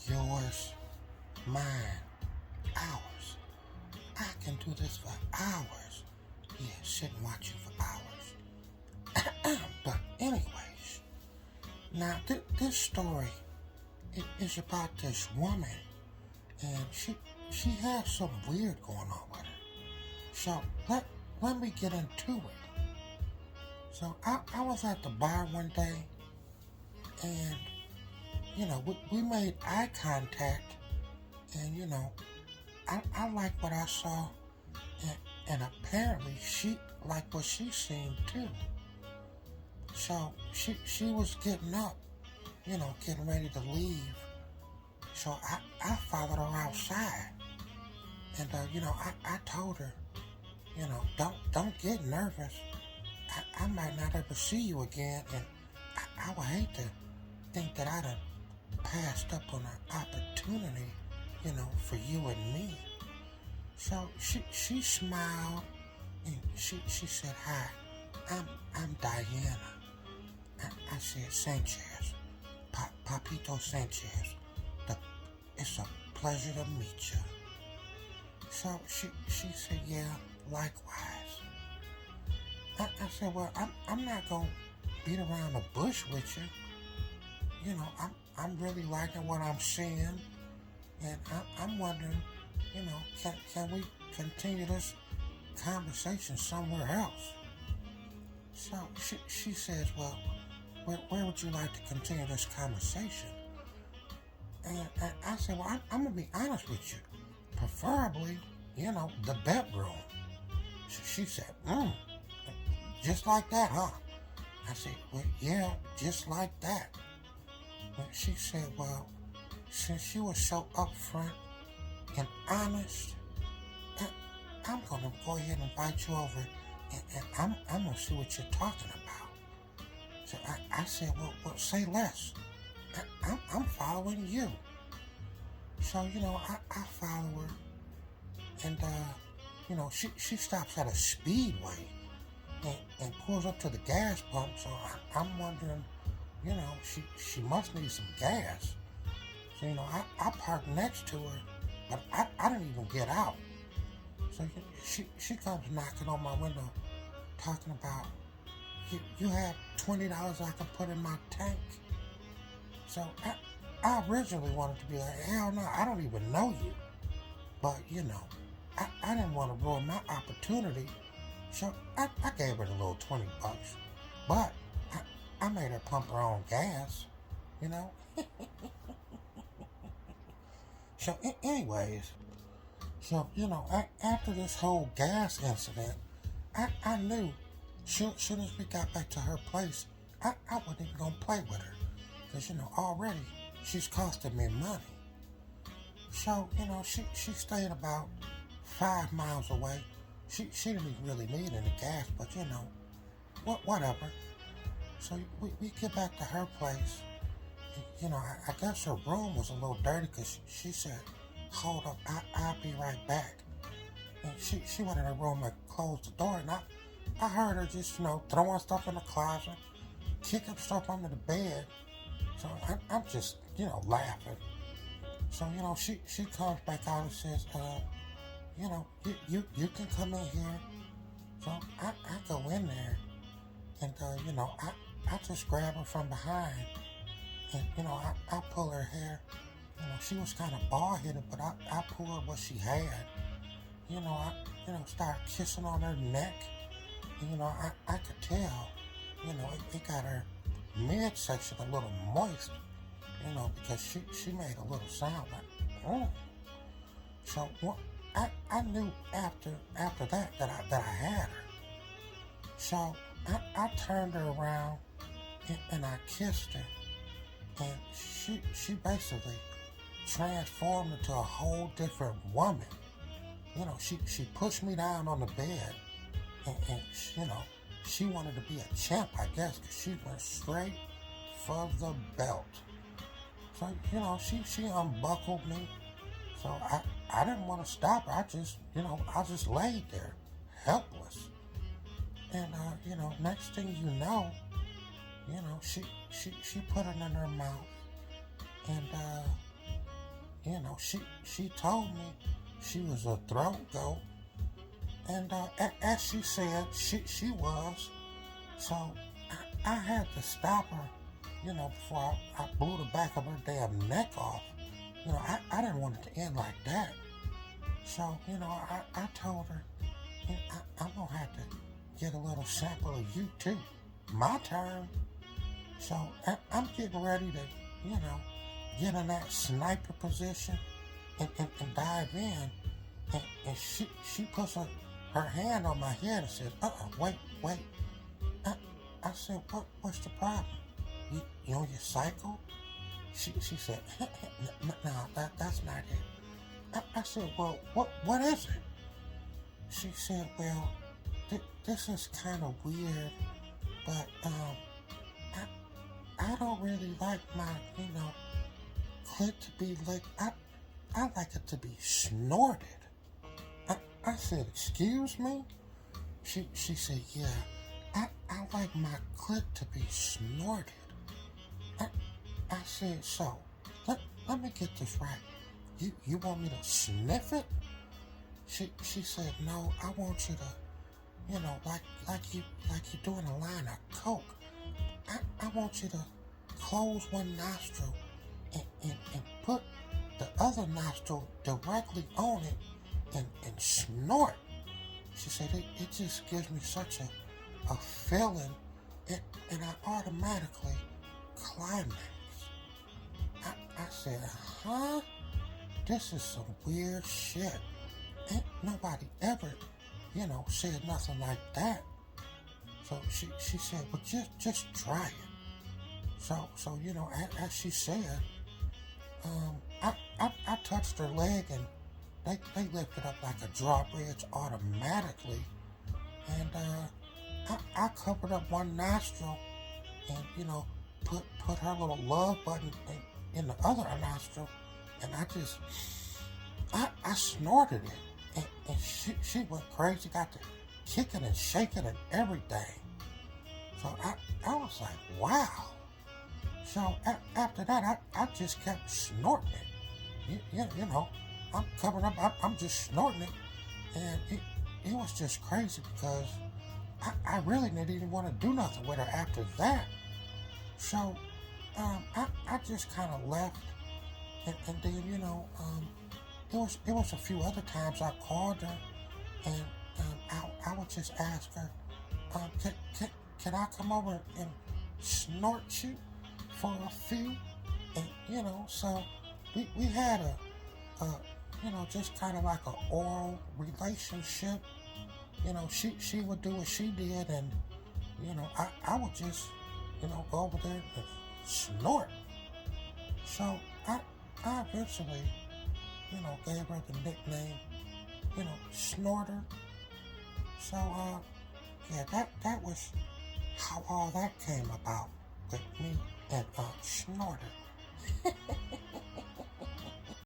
yours, mine, ours. I can do this for hours. Yeah, sit and watch you for hours. But anyways, now this story is about this woman, and she has some weird going on with her. So let me get into it. So I was at the bar one day, and we made eye contact, and I liked what I saw, and apparently she liked what she seen too. So she was getting up, getting ready to leave. So I followed her outside, and I told her, don't get nervous. I might not ever see you again, and I would hate to think that I'd have passed up on an opportunity, for you and me. So she smiled, and she said, "Hi, I'm Diana." I said, "Sanchez, Papito Sanchez. It's a pleasure to meet you." So she said, "Yeah, likewise." I said, "Well, I'm not gonna beat around the bush with you. I'm really liking what I'm seeing, and I'm wondering, can we continue this conversation somewhere else?" So she says, "Well, where would you like to continue this conversation?" And I said, "Well, I'm gonna be honest with you. Preferably, the bedroom." She said, "Just like that, huh?" I said, "Well, yeah, just like that." But she said, "Well, since you were so upfront and honest, I'm gonna go ahead and invite you over, and I'm gonna see what you're talking about." So I said, "Well, say less. I'm following you." So I follow her, and she stops at a speedway and pulls up to the gas pump. So I'm wondering, she must need some gas. So I parked next to her, but I didn't even get out. So she comes knocking on my window, talking about, you have $20 I can put in my tank. So I originally wanted to be like, hell no, I don't even know you. But I didn't want to ruin my opportunity. So I gave her the little $20. But I made her pump her own gas, So anyways, so after this whole gas incident, I knew soon as we got back to her place, I wasn't even gonna play with her, because already she's costing me money. So she stayed about 5 miles away. She didn't really need any gas, but whatever. So we get back to her place. I guess her room was a little dirty, because she said, "Hold up, I'll be right back." And she went in her room and closed the door, and I heard her just, throwing stuff in the closet, kicking stuff under the bed. So I'm just, laughing. So, she comes back out and says, you can come in here. So I go in there, and, I just grab her from behind, and, I pull her hair. She was kind of bald-headed, but I pull her what she had. I start kissing on her neck. And, I could tell, it got her midsection a little moist, because she made a little sound like, oh. So I knew after that I had her. So I turned her around, and I kissed her, and she basically transformed into a whole different woman. She pushed me down on the bed, and she wanted to be a champ, I guess, because she went straight for the belt. So she unbuckled me. So I didn't want to stop her. I just laid there, helpless. And next thing you know, she put it in her mouth, and she told me she was a throat goat, and as she said, she was. So I had to stop her, before I blew the back of her damn neck off. I didn't want it to end like that. So, I told her, I'm going to have to get a little sample of you too. My turn. So I'm getting ready to, get in that sniper position and dive in. And she puts her hand on my head and says, wait. I said, what's the problem? You on your cycle? She said, no, that's not it. I said, well, what is it? She said, well, this is kind of weird, but I don't really like my, clit to be licked. I like it to be snorted. I said, excuse me? She said, yeah, I like my clit to be snorted. I said, so, let me get this right. You want me to sniff it? She said, no, I want you to, like you doing a line of coke. I want you to close one nostril and put the other nostril directly on it and snort. She said, it just gives me such a feeling, and I automatically climax. I said, huh? This is some weird shit. Ain't nobody ever, said nothing like that. So she said, well, just try it. So as she said, I touched her leg and they lifted up like a drawbridge automatically. And I covered up one nostril and, put her little love button in the other nostril, and I snorted it, and she went crazy, got to kicking and shaking and everything. So I was like, wow. So after that, I just kept snorting it. I'm covering up, I'm just snorting it, and it was just crazy because I really didn't even want to do nothing with her after that. So I just kind of left, and then it was a few other times I called her, and I would just ask her, can I come over and snort you for a few? And so we had a just kind of like an oral relationship. She would do what she did, and I would just go over there and snort. So I eventually gave her the nickname Snorter. So yeah, that was how all that came about with me and Snorter.